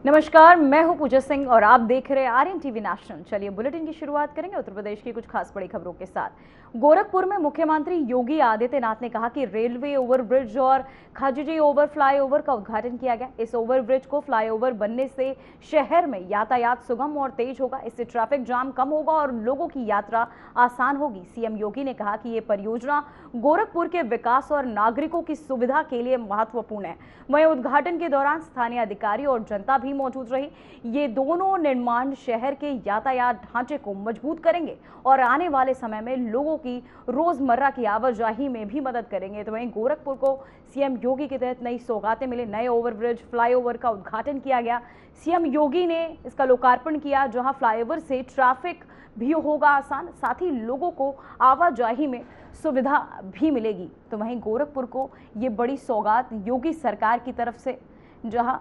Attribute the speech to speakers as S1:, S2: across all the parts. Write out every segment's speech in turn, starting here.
S1: नमस्कार, मैं हूं पूजा सिंह और आप देख रहे हैं आर्यन टीवी नेशनल। चलिए बुलेटिन की शुरुआत करेंगे उत्तर प्रदेश की कुछ खास बड़ी खबरों के साथ। गोरखपुर में मुख्यमंत्री योगी आदित्यनाथ ने कहा कि रेलवे ओवरब्रिज और खाजूजी ओवर फ्लाईओवर का उद्घाटन किया गया। इस ओवरब्रिज को फ्लाईओवर बनने से शहर में यातायात सुगम और तेज होगा। इससे ट्रैफिक जाम कम होगा और लोगों की यात्रा आसान होगी। सीएम योगी ने कहा कि ये परियोजना गोरखपुर के विकास और नागरिकों की सुविधा के लिए महत्वपूर्ण है। वहीं उद्घाटन के दौरान स्थानीय अधिकारी और जनता भी मौजूद रही। ये दोनों निर्माण शहर के यातायात ढांचे को मजबूत करेंगे और आने वाले समय में लोगों की रोजमर्रा की आवाजाही में भी मदद करेंगे। तो वहीं गोरखपुर को सीएम योगी के तहत नई सौगातें मिले। नए ओवरब्रिज फ्लाईओवर का उद्घाटन किया गया। सीएम योगी ने इसका लोकार्पण किया, जहां फ्लाईओवर से ट्रैफिक भी होगा आसान, साथ ही लोगों को आवाजाही में सुविधा भी मिलेगी। तो वहीं गोरखपुर को ये बड़ी सौगात योगी सरकार की तरफ से, जहां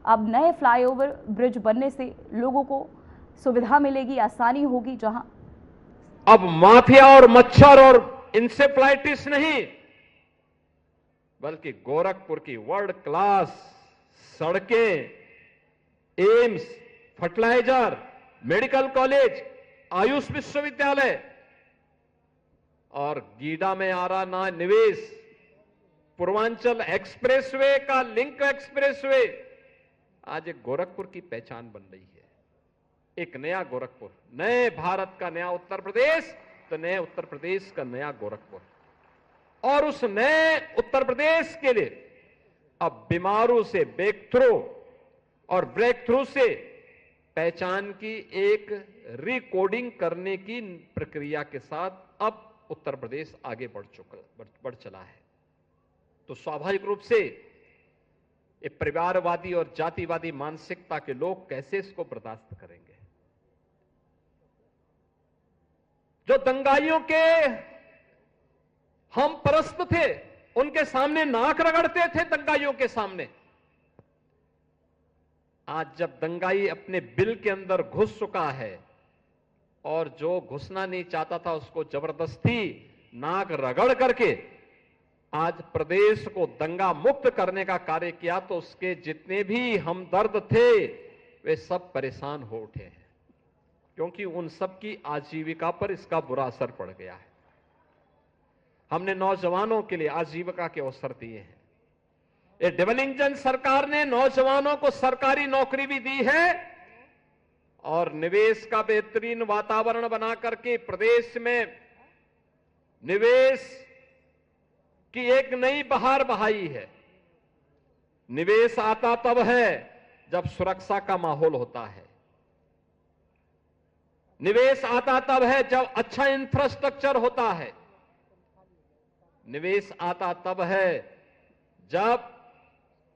S1: अब नए फ्लाईओवर ब्रिज बनने से लोगों को सुविधा मिलेगी, आसानी होगी। जहां
S2: अब माफिया और मच्छर और इंसेफ्लाइटिस नहीं, बल्कि गोरखपुर की वर्ल्ड क्लास सड़कें, AIIMS, fertiliser, medical college, Ayush विश्वविद्यालय और गीडा में आ रहा ना निवेश, पूर्वांचल एक्सप्रेसवे का लिंक एक्सप्रेसवे आज एक गोरखपुर की पहचान बन रही है। एक नया गोरखपुर, नए भारत का नया उत्तर प्रदेश, तो नए उत्तर प्रदेश का नया गोरखपुर। और उस नए उत्तर प्रदेश के लिए अब बीमारू से ब्रेक थ्रू और ब्रेक थ्रू से पहचान की एक रिकोडिंग करने की प्रक्रिया के साथ अब उत्तर प्रदेश आगे बढ़ चला है। तो स्वाभाविक रूप से एक परिवारवादी और जातिवादी मानसिकता के लोग कैसे इसको बर्दाश्त करेंगे। जो दंगाइयों के हम परस्त थे, उनके सामने नाक रगड़ते थे दंगाइयों के सामने, आज जब दंगाई अपने बिल के अंदर घुस चुका है और जो घुसना नहीं चाहता था उसको जबरदस्ती नाक रगड़ करके आज प्रदेश को दंगा मुक्त करने का कार्य किया, तो उसके जितने भी हमदर्द थे वे सब परेशान हो उठे हैं, क्योंकि उन सब की आजीविका पर इसका बुरा असर पड़ गया है। हमने नौजवानों के लिए आजीविका के अवसर दिए हैं। ये डबल इंजन सरकार ने नौजवानों को सरकारी नौकरी भी दी है और निवेश का बेहतरीन वातावरण बना करके प्रदेश में निवेश की एक नई बहार बहाई है। निवेश आता तब है जब सुरक्षा का माहौल होता है। निवेश आता तब है जब अच्छा इंफ्रास्ट्रक्चर होता है। निवेश आता तब है जब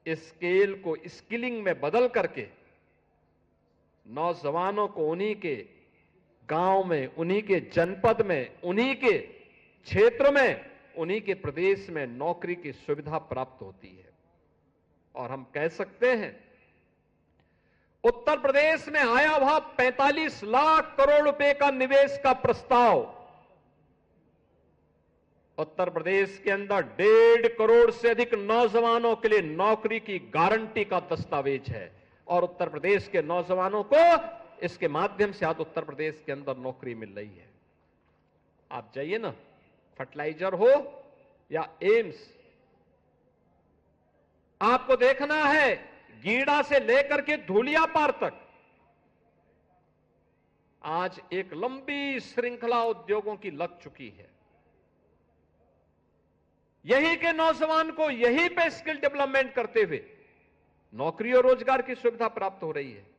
S2: स्केल को स्किलिंग में बदल करके नौजवानों को उन्हीं के गांव में, उन्हीं के जनपद में, उन्हीं के क्षेत्र में, उन्हीं के प्रदेश में नौकरी की सुविधा प्राप्त होती है। और हम कह सकते हैं उत्तर प्रदेश में आया हुआ 45 लाख करोड़ रुपए का निवेश का प्रस्ताव उत्तर प्रदेश के अंदर 1.5 करोड़ से अधिक नौजवानों के लिए नौकरी की गारंटी का दस्तावेज है। और उत्तर प्रदेश के नौजवानों को इसके माध्यम से आज उत्तर प्रदेश के अंदर नौकरी मिल रही है। आप जाइए ना, फर्टिलाइजर हो या एम्स, आपको देखना है गीडा से लेकर के धूलियापार तक आज एक लंबी श्रृंखला उद्योगों की लग चुकी है। यहीं के नौजवान को यहीं पे स्किल डेवलपमेंट करते हुए नौकरी और रोजगार की सुविधा प्राप्त हो रही है।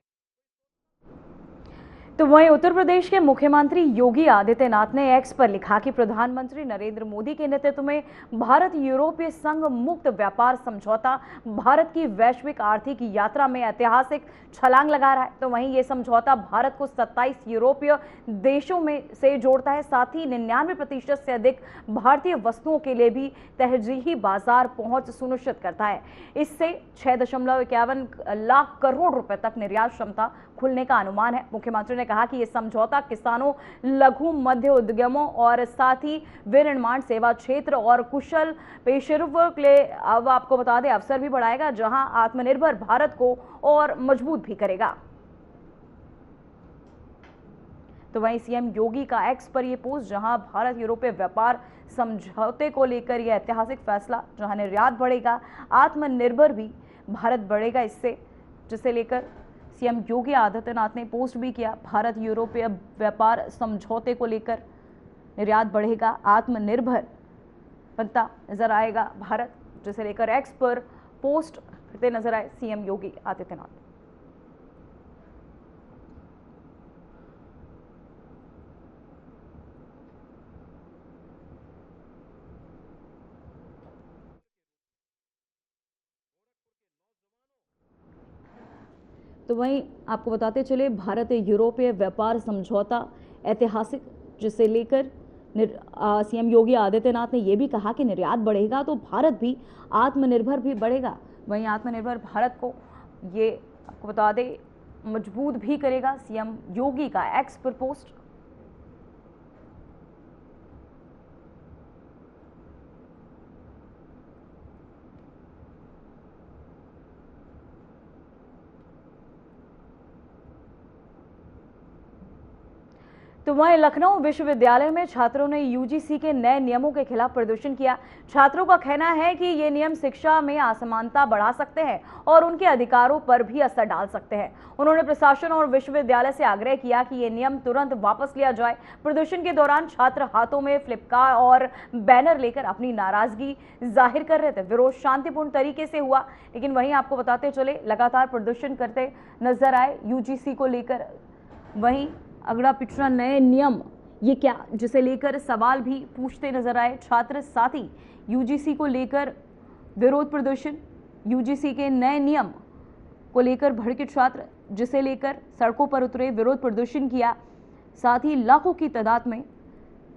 S1: तो वहीं उत्तर प्रदेश के मुख्यमंत्री योगी आदित्यनाथ ने एक्स पर लिखा कि प्रधानमंत्री नरेंद्र मोदी के नेतृत्व में भारत यूरोपीय संघ मुक्त व्यापार समझौता भारत की वैश्विक आर्थिक यात्रा में ऐतिहासिक छलांग लगा रहा है। तो वहीं ये समझौता भारत को 27 यूरोपीय देशों में से जोड़ता है, साथ ही 99% से अधिक भारतीय वस्तुओं के लिए भी तरजीही बाजार पहुंच सुनिश्चित करता है। इससे 6.51 लाख करोड़ रुपए तक निर्यात क्षमता खुलने का अनुमान है। मुख्यमंत्री ने उन्होंने कहा कि ये समझौता किसानों, लघु मध्य उद्यमों और साथ ही विनिर्माण सेवा क्षेत्र और कुशल पेशेवरों के लिए अब आपको बता दें अवसर भी बढ़ाएगा, जहां आत्मनिर्भर भारत को और मजबूत भी करेगा। तो वहीं सीएम योगी का एक्स पर यह पोस्ट, जहां भारत यूरोपीय व्यापार समझौते को लेकर यह ऐतिहासिक फैसला, जहां निर्यात बढ़ेगा, आत्मनिर्भर भी भारत बढ़ेगा इससे, जिसे लेकर सीएम योगी आदित्यनाथ ने पोस्ट भी किया। भारत यूरोपीय व्यापार समझौते को लेकर निर्यात बढ़ेगा, आत्मनिर्भर बनता नजर आएगा भारत, जिसे लेकर एक्स पर पोस्ट करते नजर आए सीएम योगी आदित्यनाथ। तो वहीं आपको बताते चले, भारत यूरोपीय व्यापार समझौता ऐतिहासिक, जिसे लेकर सीएम योगी आदित्यनाथ ने यह भी कहा कि निर्यात बढ़ेगा तो भारत भी आत्मनिर्भर भी बढ़ेगा। वहीं आत्मनिर्भर भारत को ये आपको बता दें मजबूत भी करेगा। सीएम योगी का एक्स पर पोस्ट। तो वहीं लखनऊ विश्वविद्यालय में छात्रों ने यूजीसी के नए नियमों के खिलाफ प्रदर्शन किया। छात्रों का कहना है कि ये नियम शिक्षा में असमानता बढ़ा सकते हैं और उनके अधिकारों पर भी असर डाल सकते हैं। उन्होंने प्रशासन और विश्वविद्यालय से आग्रह किया कि ये नियम तुरंत वापस लिया जाए। प्रदर्शन के दौरान छात्र हाथों में फ्लिपकार्ट और बैनर लेकर अपनी नाराजगी जाहिर कर रहे थे। विरोध शांतिपूर्ण तरीके से हुआ, लेकिन वहीं आपको बताते चले लगातार प्रदर्शन करते नजर आए यूजीसी को लेकर। वहीं अगला पिछड़ा नए नियम ये क्या, जिसे लेकर सवाल भी पूछते नजर आए छात्र। साथ ही यूजीसी को लेकर विरोध प्रदर्शन, यूजीसी के नए नियम को लेकर भड़के छात्र, जिसे लेकर सड़कों पर उतरे, विरोध प्रदर्शन किया। साथ ही लाखों की तादाद में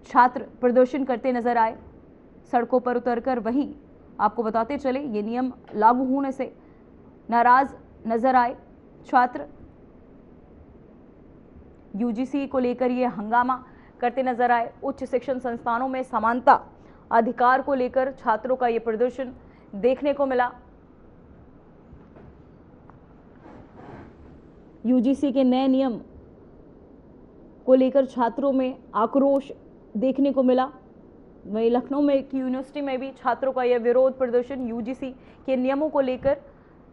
S1: छात्र प्रदर्शन करते नजर आए सड़कों पर उतरकर। वहीं आपको बताते चले ये नियम लागू होने से नाराज नजर आए छात्र। यूजीसी को लेकर ये हंगामा करते नजर आए। उच्च शिक्षण संस्थानों में समानता अधिकार को लेकर छात्रों का ये प्रदर्शन देखने को मिला। यूजीसी के नए नियम को लेकर छात्रों में आक्रोश देखने को मिला। वहीं लखनऊ में एक यूनिवर्सिटी में भी छात्रों का यह विरोध प्रदर्शन यूजीसी के नियमों को लेकर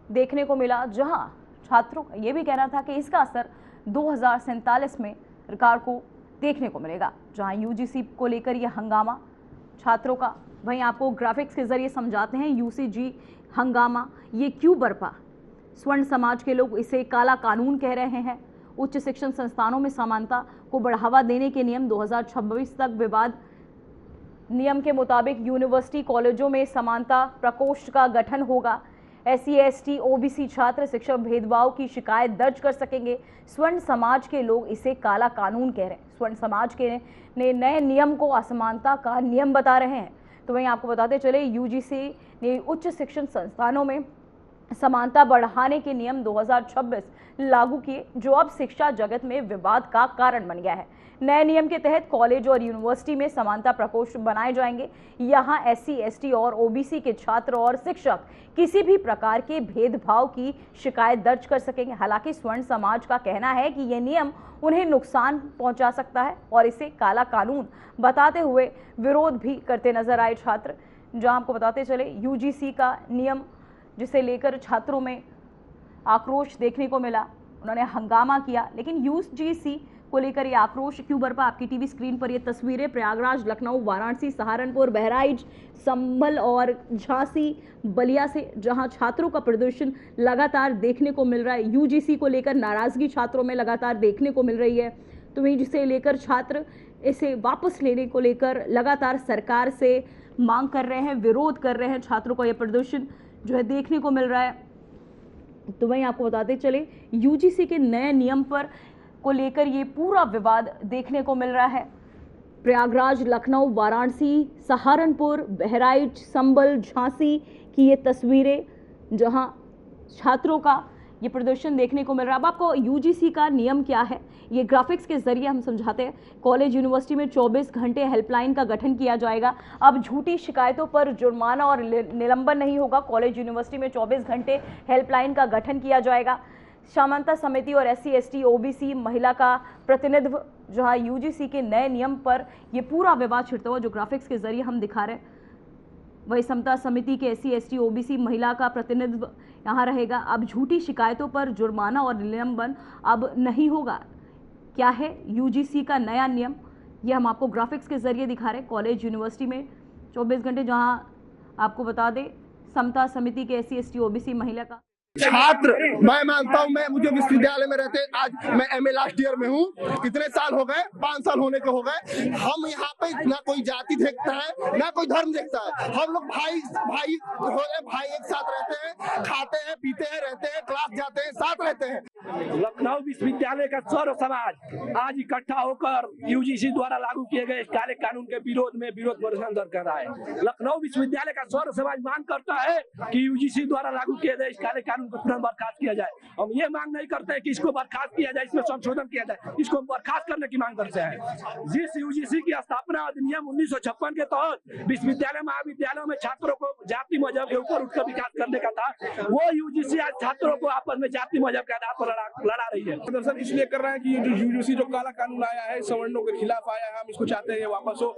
S1: देखने को मिला, जहां छात्रों का यह भी कहना था कि इसका असर 2047 में सरकार को देखने को मिलेगा। जहां यूजीसी को लेकर यह हंगामा छात्रों का, वहीं आपको ग्राफिक्स के जरिए समझाते हैं यूजीसी हंगामा ये क्यों बरपा। स्वर्ण समाज के लोग इसे काला कानून कह रहे हैं। उच्च शिक्षण संस्थानों में समानता को बढ़ावा देने के नियम 2026 तक विवाद। नियम के मुताबिक यूनिवर्सिटी कॉलेजों में समानता प्रकोष्ठ का गठन होगा। SC, ST, OBC छात्र शिक्षक भेदभाव की शिकायत दर्ज कर सकेंगे। स्वर्ण समाज के लोग इसे काला कानून कह रहे हैं। स्वर्ण समाज के ने नए नियम को असमानता का नियम बता रहे हैं। तो वहीं आपको बताते चले यूजीसी ने उच्च शिक्षण संस्थानों में समानता बढ़ाने के नियम 2026 लागू किए, जो अब शिक्षा जगत में विवाद का कारण बन गया है। नए नियम के तहत कॉलेज और यूनिवर्सिटी में समानता प्रकोष्ठ बनाए जाएंगे। यहां SC, ST और OBC के छात्र और शिक्षक किसी भी प्रकार के भेदभाव की शिकायत दर्ज कर सकेंगे। हालांकि स्वर्ण समाज का कहना है कि यह नियम उन्हें नुकसान पहुंचा सकता है और इसे काला कानून बताते हुए विरोध भी करते नजर आए छात्र। जहां आपको बताते चले यूजीसी का नियम, जिसे लेकर छात्रों में आक्रोश देखने को मिला, उन्होंने हंगामा किया। लेकिन यूजीसी को लेकर ये आक्रोश क्यों बरपा, आपकी टीवी स्क्रीन पर ये तस्वीरें प्रयागराज, लखनऊ, वाराणसी, सहारनपुर, बहराइच, संभल और झांसी, बलिया से, जहां छात्रों का प्रदर्शन लगातार देखने को मिल रहा है। यूजीसी को लेकर नाराजगी छात्रों में लगातार देखने को मिल रही है। तो वहीं जिसे लेकर छात्र इसे वापस लेने को लेकर लगातार सरकार से मांग कर रहे हैं, विरोध कर रहे हैं। छात्रों का यह प्रदर्शन जो है देखने को मिल रहा है। तो वहीं आपको बताते चले यूजीसी के नए नियम पर को लेकर ये पूरा विवाद देखने को मिल रहा है। प्रयागराज, लखनऊ, वाराणसी, सहारनपुर, बहराइच, संभल, झांसी की ये तस्वीरें, जहां छात्रों का ये प्रदर्शन देखने को मिल रहा है। अब आपको यूजीसी का नियम क्या है ये ग्राफिक्स के जरिए हम समझाते हैं। कॉलेज यूनिवर्सिटी में 24 घंटे हेल्पलाइन का गठन किया जाएगा। अब झूठी शिकायतों पर जुर्माना और निलंबन नहीं होगा। कॉलेज यूनिवर्सिटी में 24 घंटे हेल्पलाइन का गठन किया जाएगा। समानता समिति और SC ST OBC महिला का प्रतिनिधित्व जहां यूजीसी के नए नियम पर यह पूरा विवाद छिड़ता हुआ जो ग्राफिक्स के जरिए हम दिखा रहे हैं, वही समता समिति के SC ST OBC महिला का प्रतिनिधित्व यहाँ रहेगा। अब झूठी शिकायतों पर जुर्माना और निलंबन अब नहीं होगा। क्या है यूजीसी का नया नियम, ये हम आपको ग्राफिक्स के जरिए दिखा रहे हैं। कॉलेज यूनिवर्सिटी में 24 घंटे, जहाँ आपको बता दें समता समिति के SC ST OBC महिला का
S3: छात्र मैं मानता हूँ, मैं मुझे विश्वविद्यालय में रहते आज मैं MA लास्ट ईयर में हूँ। कितने साल हो गए? 5 साल होने के हो गए। हम यहाँ पे ना कोई जाति देखता है ना कोई धर्म देखता है। हम लोग भाई एक साथ रहते हैं, खाते हैं, पीते हैं, रहते हैं, क्लास जाते हैं, साथ रहते हैं।
S4: लखनऊ विश्वविद्यालय का सर्व समाज आज इकट्ठा होकर यूजीसी द्वारा लागू किए गए काले कानून के विरोध में विरोध प्रदर्शन कर रहा है। लखनऊ विश्वविद्यालय का सर्व समाज मांग करता है कि यूजीसी द्वारा लागू किए गए काले कानून को तुरंत बर्खास्त किया जाए। हम ये मांग नहीं करते हैं कि इसको बर्खास्त किया जाए, इसमें संशोधन किया जाए, इसको बर्खास्त करने की मांग करते हैं। जिस यूजीसी की स्थापना अधिनियम 1956 के तहत विश्वविद्यालय महाविद्यालयों में छात्रों को जाति मजहब के ऊपर उठकर विकास करने का था, वो यूजीसी आज छात्रों को आपस में जाति मजहब के आधार पर लड़ा रही है।
S3: प्रदर्शन इसलिए कर रहे हैं कि ये जो यूजीसी जो काला कानून आया है सवर्णों के खिलाफ आया है, हम इसको चाहते हैं वापस हो।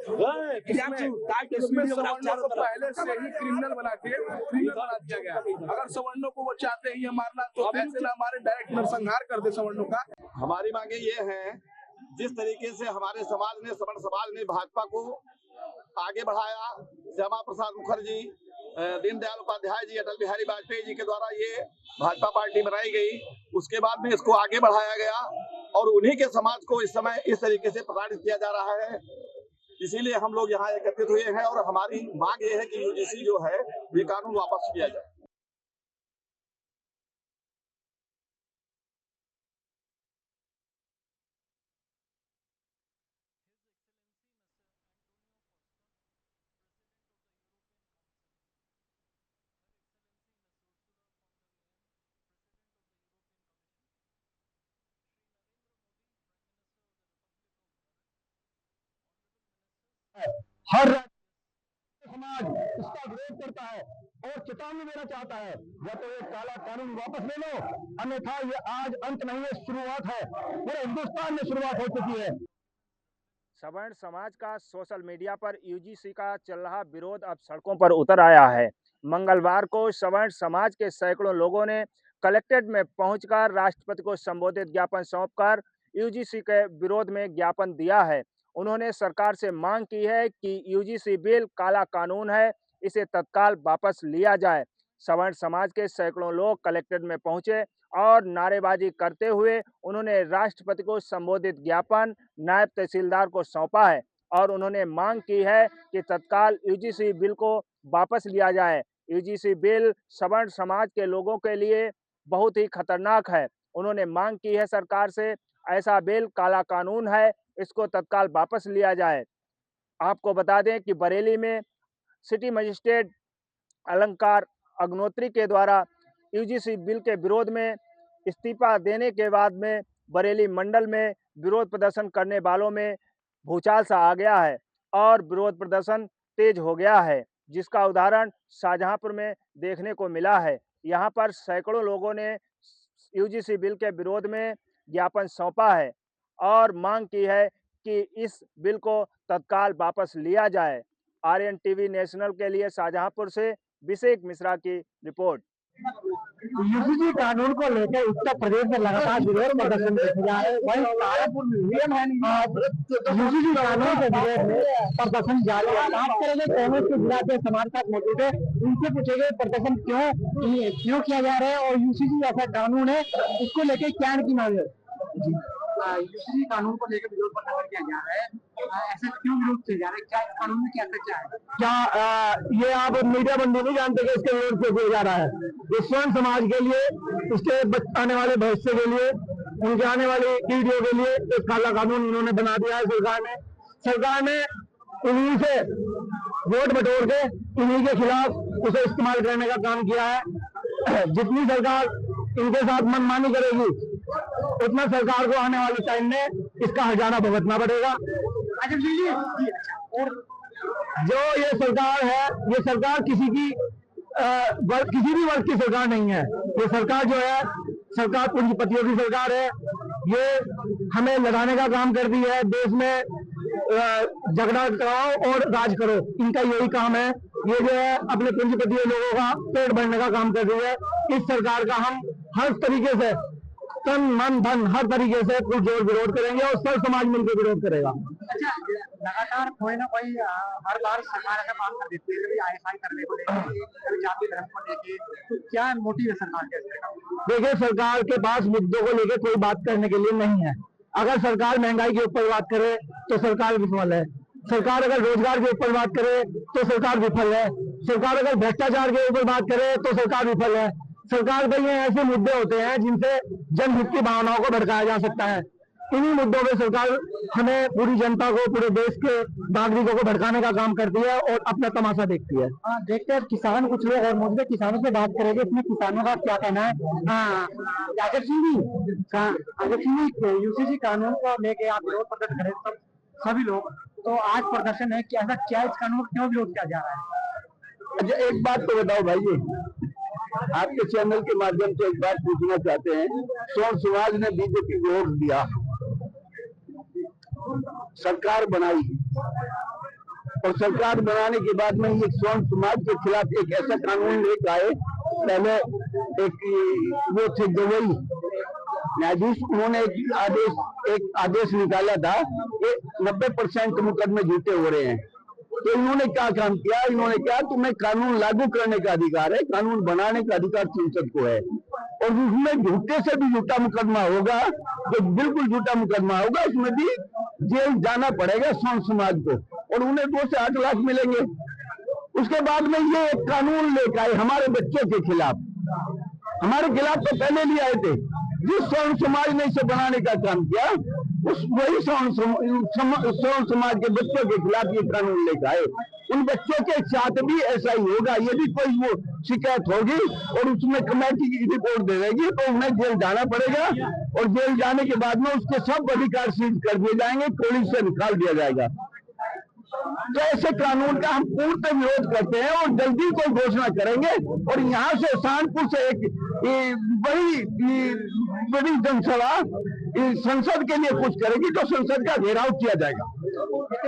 S3: इसमें सवर्णों को पहले से ही क्रिमिनल बना दिया गया। अगर सवर्णों को वो चाहते हैं ये मारना तो ऐसे ना हमारे डायरेक्ट नरसंहार कर दे सवर्णों का।
S5: हमारी मांगे ये हैं, जिस तरीके से हमारे समाज ने सवर्ण समाज ने भाजपा को आगे बढ़ाया, श्यामा प्रसाद मुखर्जी, दीनदयाल उपाध्याय जी, अटल बिहारी वाजपेयी जी के द्वारा ये भाजपा पार्टी बनाई गई, उसके बाद में इसको आगे बढ़ाया गया और उन्हीं के समाज को इस समय इस तरीके से प्रताड़ित किया जा रहा है। इसीलिए हम लोग यहाँ एकत्रित हुए हैं और हमारी मांग ये है कि यूजीसी जो है ये कानून वापस किया जाए।
S6: हर समाज इसका विरोध करता है और चेतावनी देना चाहता है, या तो ये काला कानून वापस ले लो, अन्यथा ये आज अंत नहीं है, शुरुआत है। पूरे हिंदुस्तान में शुरुआत हो चुकी है।
S7: सवर्ण समाज का सोशल मीडिया पर यूजीसी का चल रहा विरोध अब सड़कों पर उतर आया है। मंगलवार को सवर्ण समाज के सैकड़ों लोगों ने कलेक्ट्रेट में पहुंचकर राष्ट्रपति को संबोधित ज्ञापन सौंपकर यूजीसी के विरोध में ज्ञापन दिया है। उन्होंने सरकार से मांग की है कि यूजीसी बिल काला कानून है, इसे तत्काल वापस लिया जाए। सवर्ण समाज के सैकड़ों लोग कलेक्ट्रेट में पहुंचे और नारेबाजी करते हुए उन्होंने राष्ट्रपति को संबोधित ज्ञापन नायब तहसीलदार को सौंपा है और उन्होंने मांग की है कि तत्काल यूजीसी बिल को वापस लिया जाए। यूजीसी बिल सवर्ण समाज के लोगों के लिए बहुत ही खतरनाक है। उन्होंने मांग की है सरकार से, ऐसा बिल काला कानून है, इसको तत्काल वापस लिया जाए। आपको बता दें कि बरेली में सिटी मजिस्ट्रेट अलंकार अग्नोत्री के द्वारा यूजीसी बिल के विरोध में इस्तीफा देने के बाद में बरेली मंडल में विरोध प्रदर्शन करने वालों में भूचाल सा आ गया है और विरोध प्रदर्शन तेज हो गया है, जिसका उदाहरण शाहजहांपुर में देखने को मिला है। यहाँ पर सैकड़ों लोगों ने यूजीसी बिल के विरोध में ज्ञापन सौंपा है और मांग की है कि इस बिल को तत्काल वापस लिया जाए। आर्यन टीवी नेशनल के लिए शाहजहांपुर से अभिषेक मिश्रा की रिपोर्ट।
S6: यूजीसी कानून को लेकर उत्तर प्रदेश में लगातार विरोध प्रदर्शन देखे जा रहे हैं। वहीं सहारनपुर यूजीसी कानून के विरोध में प्रदर्शन जारी है। बात करेंगे कांग्रेस के जिला के समाज साथ मौजूद है, उनसे पूछेंगे प्रदर्शन क्यों किया जा रहा है और यूजीसी ऐसा कानून है उसको लेकर क्या की मांग है। यूजीसी कानून को लेकर विरोध प्रदर्शन किया जा रहा है, ऐसा क्यों विरोध किया जा रहा है, क्या इस कानून में क्या सच्चा है? क्या ये आप मीडिया बंधु नहीं जानते कि इसके विरोध क्यों किया जा रहा है? स्वर्ण समाज के लिए, उसके आने वाले भविष्य के लिए, उनके आने वाली पीढ़ियों के लिए एक काला कानून उन्होंने बना दिया है। सरकार ने उन्हीं से वोट बटोर के उन्हीं के खिलाफ उसे इस्तेमाल करने का काम किया है। जितनी सरकार इनके साथ मनमानी करेगी, उतना सरकार को आने वाले टाइम में इसका हर्जाना भुगतना पड़ेगा। और जो ये सरकार है, ये सरकार किसी भी वर्ग की सरकार नहीं है। ये सरकार जो है, सरकार पूंजीपतियों की सरकार है। ये हमें लड़ाने का काम कर रही है, देश में झगड़ा कराओ और राज करो, इनका यही काम है। ये जो है अपने पूंजीपतियों लोगों का पेट भरने का काम कर रही है। इस सरकार का हम हर तरीके से, तन मन धन हर तरीके से पुरजोर विरोध करेंगे और सब समाज मिलकर विरोध करेगा।
S8: अच्छा, लगातार कोई ना कोई हर बार सरकार ऐसा काम कर देती है, कभी आईएसआई करने को लेकर, कभी जाति धर्म को लेकर, तो क्या मोटिव है सरकार के?
S6: देखिए, सरकार के पास मुद्दों को लेकर कोई बात करने के लिए नहीं है। अगर सरकार महंगाई के ऊपर बात करे तो सरकार विफल है। सरकार अगर रोजगार के ऊपर बात करे तो सरकार विफल है। सरकार अगर भ्रष्टाचार के ऊपर बात करे तो सरकार विफल है। सरकार पर ये ऐसे मुद्दे होते हैं जिनसे जनहित की भावनाओं को भड़काया जा सकता है। इन्हीं मुद्दों पे सरकार हमें, पूरी जनता को, पूरे देश के नागरिकों को भड़काने का काम करती है और अपना तमाशा देखती है।
S8: देखते हैं किसान, कुछ लोग और मौजूद किसानों से बात करेंगे, इसमें किसानों का क्या कहना है। आजब सिंह जी, यूसीसी कानून को लेके आप विरोध प्रकट करें सभी लोग, तो आज प्रदर्शन है, क्या क्या इस कानून को क्यों विरोध किया जा रहा है?
S6: अच्छा, एक बात तो बताओ भाई, आपके चैनल के माध्यम से एक बात पूछना चाहते हैं। सोन समाज ने बीजेपी को वोट दिया, सरकार बनाई, और सरकार बनाने के बाद में ये सोन समाज के खिलाफ एक ऐसा कानून लेकर आए। पहले एक वो थे गवई न्यायाधीश, उन्होंने एक आदेश निकाला था कि 90% मुकदमे झूठे हो रहे हैं। तो इन्होंने क्या काम किया, इन्होंने कहा तुम्हें कानून लागू करने का अधिकार है, कानून बनाने का अधिकार संसद को है, और उसमें झूठे से भी झूठा मुकदमा होगा, जो बिल्कुल झूठा मुकदमा होगा, उसमें भी जेल जाना पड़ेगा सोन समाज को, और उन्हें 2 से 8 लाख मिलेंगे। उसके बाद में ये एक कानून लेकर आए हमारे बच्चों के खिलाफ। हमारे खिलाफ तो पहले भी आए थे। जिस सोन समाज ने इसे बनाने का काम किया, वही सोन समाज के बच्चों के खिलाफ ये कानून लेकर आए। उन बच्चों के साथ भी ऐसा ही होगा। यदि कोई वो शिकायत होगी और उसमें कमेटी की रिपोर्ट दे देगी तो उन्हें जेल जाना पड़ेगा, और जेल जाने के बाद में उसके सब अधिकार सीज कर दिए जाएंगे, पुलिस से निकाल दिया जाएगा। तो ऐसे कानून का हम पूर्ण विरोध करते हैं और जल्दी कोई घोषणा करेंगे, और यहाँ से शानपुर से एक बड़ी जनसभा संसद के लिए कुछ करेगी, तो संसद का घेराव किया जाएगा।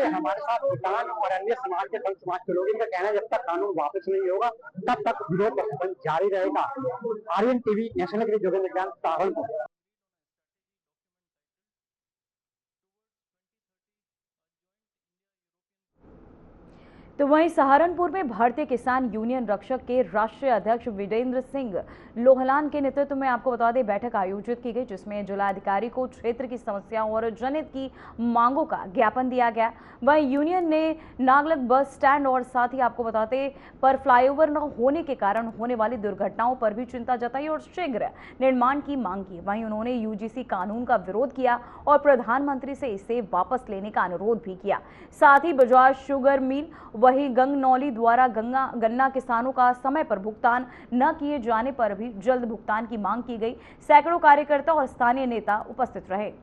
S8: हमारे साथ किसान और अन्य समाज के संत समाज के लोग, इनका कहना है जब तक कानून वापस नहीं होगा तब तक विरोध प्रदर्शन जारी रहेगा। आर्यन टीवी नेशनल के लिए जोगेंद्र ज्ञान, सहारनपुर।
S1: तो वहीं सहारनपुर में भारतीय किसान यूनियन रक्षक के राष्ट्रीय अध्यक्ष वीरेंद्र सिंह लोहलान के नेतृत्व में आपको बता दें बैठक आयोजित की गई, जिसमें जिलाधिकारी को क्षेत्र की समस्याओं और जनहित की मांगों का ज्ञापन दिया गया। वहीं यूनियन ने नागलक बस स्टैंड और साथ ही आपको बताते पर फ्लाईओवर न होने के कारण होने वाली दुर्घटनाओं पर भी चिंता जताई और शीघ्र निर्माण की मांग की। वहीं उन्होंने यूजीसी कानून का विरोध किया और प्रधानमंत्री से इसे वापस लेने का अनुरोध भी किया। साथ ही बजाज शुगर मिल वही गंगनौली द्वारा गन्ना किसानों का समय पर भुगतान न किए जाने पर भी जल्द भुगतान की मांग की गई। सैकड़ों कार्यकर्ता और स्थानीय नेता उपस्थित रहे।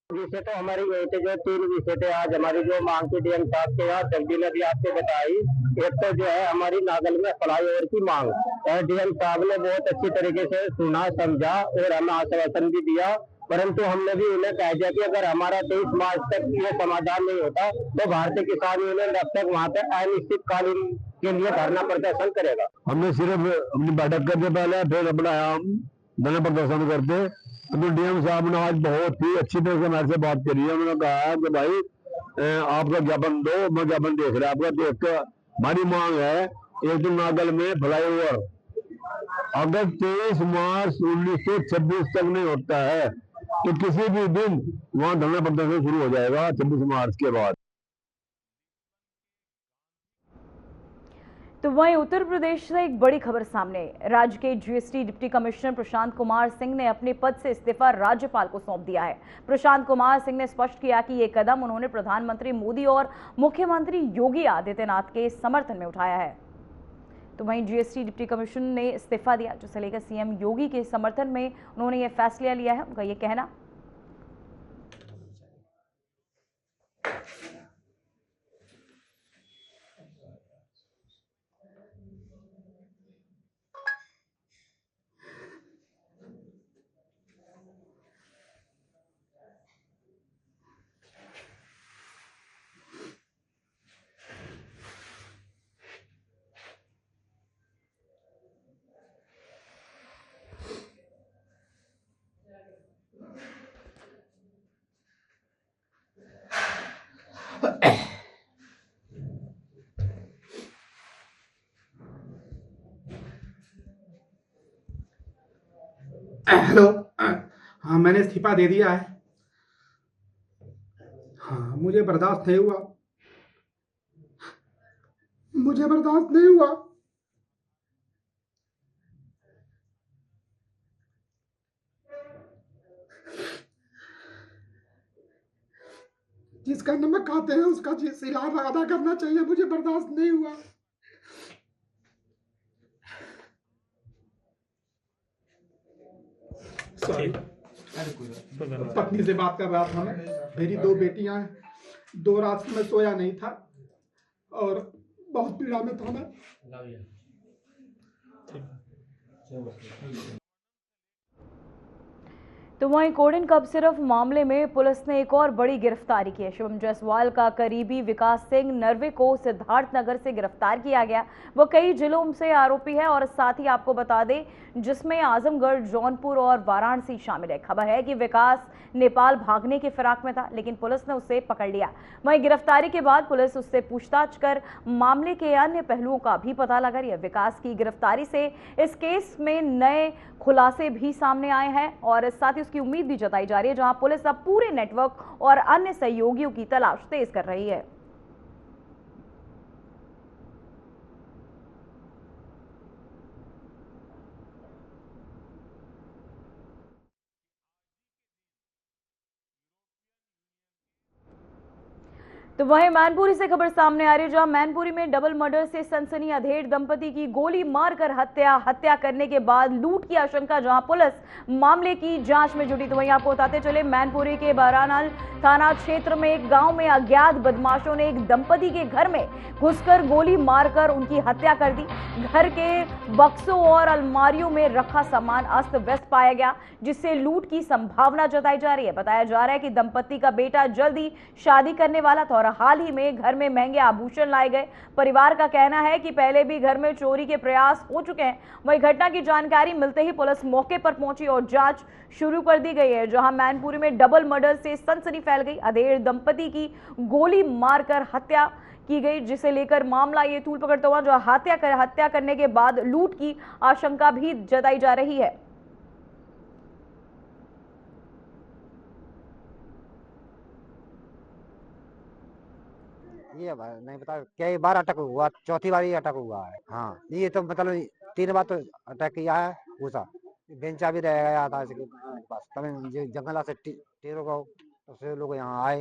S6: विषय तो हमारी गए थे, जो 3 विषय थे आज हमारी जो मांग थी डीएम साहब के यहाँ, जल्दी ने भी आपको बताई। एक तो जो है हमारी नागल में फ्लाईओवर की मांग, और डीएम साहब ने बहुत अच्छी तरीके से सुना, समझा और हमें आश्वासन भी दिया, परंतु हमने भी उन्हें कह दिया कि अगर हमारा 23 मार्च तक ये समाधान नहीं होता तो भारतीय किसान यूनियन रक्षक वहाँ पे अनिश्चितकालीन के लिए धरना प्रदर्शन करेगा। हमने सिर्फ अपनी बैठक करने पहले फिर अपना धरना प्रदर्शन करते, तो डीएम साहब ने आज बहुत ही अच्छी तरह से मेरे से बात करी है। उन्होंने कहा कि भाई आपका ज्ञापन दो, मैं ज्ञापन देख रहा आपका देख कर। हमारी मांग है एक तो नागल में फ्लाईओवर अगर 23 मार्च 1926 तक नहीं होता है तो किसी भी दिन वहां धरना प्रदर्शन शुरू हो जाएगा 26 मार्च के बाद।
S1: तो वहीं उत्तर प्रदेश से एक बड़ी खबर सामने आई। राज्य के GST deputy commissioner Prashant Kumar Singh ने अपने पद से इस्तीफा राज्यपाल को सौंप दिया है। प्रशांत कुमार सिंह ने स्पष्ट किया कि ये कदम उन्होंने प्रधानमंत्री मोदी और मुख्यमंत्री योगी आदित्यनाथ के समर्थन में उठाया है। तो वहीं जीएसटी डिप्टी कमिश्नर ने इस्तीफा दिया, जिसे लेकर सीएम योगी के समर्थन में उन्होंने ये फैसला लिया है। उनका ये कहना,
S9: हेलो। हाँ, मैंने इस्तीफा दे दिया है। हाँ, मुझे बर्दाश्त नहीं हुआ। जिसका नमक खाते हैं उसका सिला अदा करना चाहिए। मुझे बर्दाश्त नहीं हुआ। सॉरी, पत्नी से बात कर रहा था मैं। मेरी 2 बेटियां हैं। 2 रात में सोया नहीं था और बहुत पीड़ा में था मैं।
S1: तो वहीं कोडिन कप सिरफ मामले में पुलिस ने एक और बड़ी गिरफ्तारी की है। शिवम जायसवाल का करीबी विकास सिंह नरवे को सिद्धार्थनगर से गिरफ्तार किया गया। वो कई जिलों से आरोपी है और साथ ही आपको बता दें, जिसमें आजमगढ़, जौनपुर और वाराणसी शामिल है। खबर है कि विकास नेपाल भागने के फिराक में था, लेकिन पुलिस ने उसे पकड़ लिया। वहीं गिरफ्तारी के बाद पुलिस उससे पूछताछ कर मामले के अन्य पहलुओं का भी पता लगा रही है। विकास की गिरफ्तारी से इस केस में नए खुलासे भी सामने आए हैं और साथ ही उसकी उम्मीद भी जताई जा रही है, जहां पुलिस अब पूरे नेटवर्क और अन्य सहयोगियों की तलाश तेज कर रही है। तो वहीं मैनपुरी से खबर सामने आ रही है, जहां मैनपुरी में डबल मर्डर से सनसनी। अधेड़ दंपति की गोली मारकर हत्या करने के बाद लूट की आशंका, जहां पुलिस मामले की जांच में जुटी। तो वहीं आपको बताते चले, मैनपुरी के बहरानाल थाना क्षेत्र में एक गांव में अज्ञात बदमाशों ने एक दंपति के घर में घुसकर गोली मारकर उनकी हत्या कर दी। घर के बक्सों और अलमारियों में रखा सामान अस्त व्यस्त पाया गया, जिससे लूट की संभावना जताई जा रही है। बताया जा रहा है कि दंपति का बेटा जल्द ही शादी करने वाला था और हाल ही में घर में महंगे आभूषण लाए गए। परिवार का कहना है कि पहले भी घर में चोरी के प्रयास हो चुके हैं। वहीं घटना की जानकारी मिलते ही पुलिस मौके पर पहुंची और जांच शुरू कर दी गई है, जहां मैनपुरी में डबल मर्डर से सनसनी फैल गई। अधेड़ दंपति की गोली मारकर हत्या की गई, जिसे लेकर मामला ये तूल पकड़ता हुआ, जो हत्या करने के बाद लूट की आशंका भी जताई जा रही है।
S10: ये नहीं पता कई बार अटक हुआ, चौथी बार ये अटक हुआ है। हाँ, ये तो मतलब 3 बार तो अटैक किया है। घुसा बेंचा भी रह गया था इसके पास। तब जंगल से टेरो को तो लोग यहाँ आए।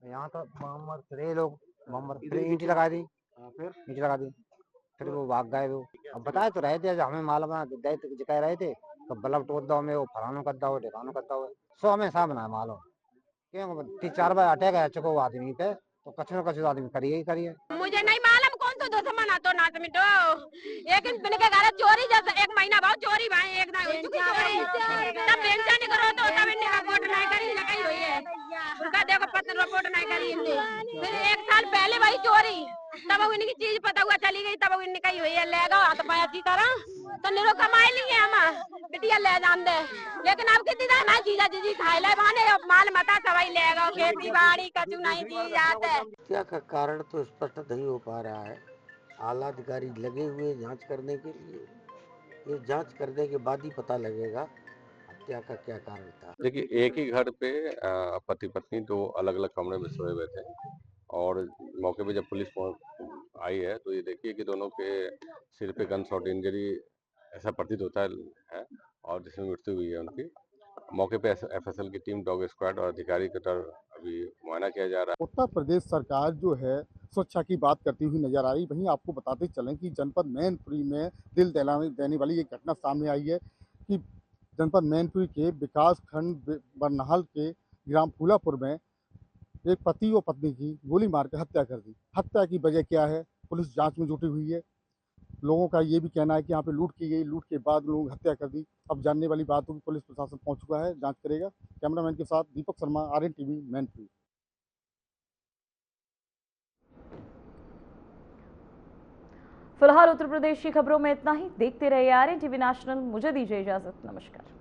S10: यहाँ तो मोहम्मद फिर ईंट लगा दी। फिर वो भाग गए। वो अब बताए तो रहे थे, हमें मालूम कह रहे थे तो बल्ब तोड़ दो में, वो फलानो कर दो, ढिकानो कर दो। सो हमें साहब ना मालूम क्यों 3-4 बार अटैक आ चुका वो आदमी पे, तो कछ न कछ आदमी करिए।
S11: मुझे नहीं मालूम कौन सा दुश्मन तो नाच मिटो। एक दिन के घर चोरी, जैसे 1 महीना बाद चोरी भाई, एक ना हुई चोरी। तब पेंशन नहीं करो तो तब इनने रिपोर्ट नहीं करी, लगाई हुई है उनका। देखो पत्र रिपोर्ट नहीं करी इनने। फिर 1 साल पहले वही चोरी, तब इनकी चीज पता हुआ चली गई, तब इनने कही हुई है ले गो हाथ पाया अच्छी तरह तो निरो कमाई लिए हम बिटिया ले जान दे। लेकिन अब कितनी देर ना जीजा जी खाए ले बाने माल मता सवाई ले गो, खेती बाड़ी कछु नहीं दी जात है।
S12: हत्या का कारण तो स्पष्ट नहीं हो पा रहा है। आला अधिकारी लगे हुए जांच करने के लिए। ये जांच करने के बाद ही पता लगेगा हत्या का क्या कारण था।
S13: देखिए, एक ही घर पे पति पत्नी 2 अलग अलग कमरे में सोए हुए थे और मौके पे जब पुलिस आई है तो ये देखिए कि दोनों के सिर पे गन शॉट इंजरी ऐसा प्रतीत होता है और जिसमें मृत्यु हुई है उनकी। मौके पे एफएसएल की टीम, डॉग स्क्वाड और अधिकारी का अभी मुआयना किया जा रहा है।
S3: उत्तर प्रदेश सरकार जो है सुरक्षा की बात करती हुई नजर आ रही। वहीं आपको बताते चलें कि जनपद मैनपुरी में दिल दहलाने देने वाली एक घटना सामने आई है कि जनपद मैनपुरी के विकास खंड बरनाहल के ग्राम फूलापुर में एक पति और पत्नी की गोली मार कर हत्या कर दी। हत्या की वजह क्या है, पुलिस जांच में जुटी हुई है। लोगों का ये भी कहना है कि यहाँ पे लूट की गई, लूट के बाद लोगों ने हत्या कर दी। अब जानने वाली बात होगी, पुलिस प्रशासन पहुंच चुका है, जांच करेगा। कैमरामैन के साथ दीपक शर्मा, आरएन टीवी, मैनपुरी।
S1: फिलहाल उत्तर प्रदेश की खबरों में इतना ही। देखते रहिए आरएन टीवी नेशनल। मुझे दीजिए इजाजत। नमस्कार।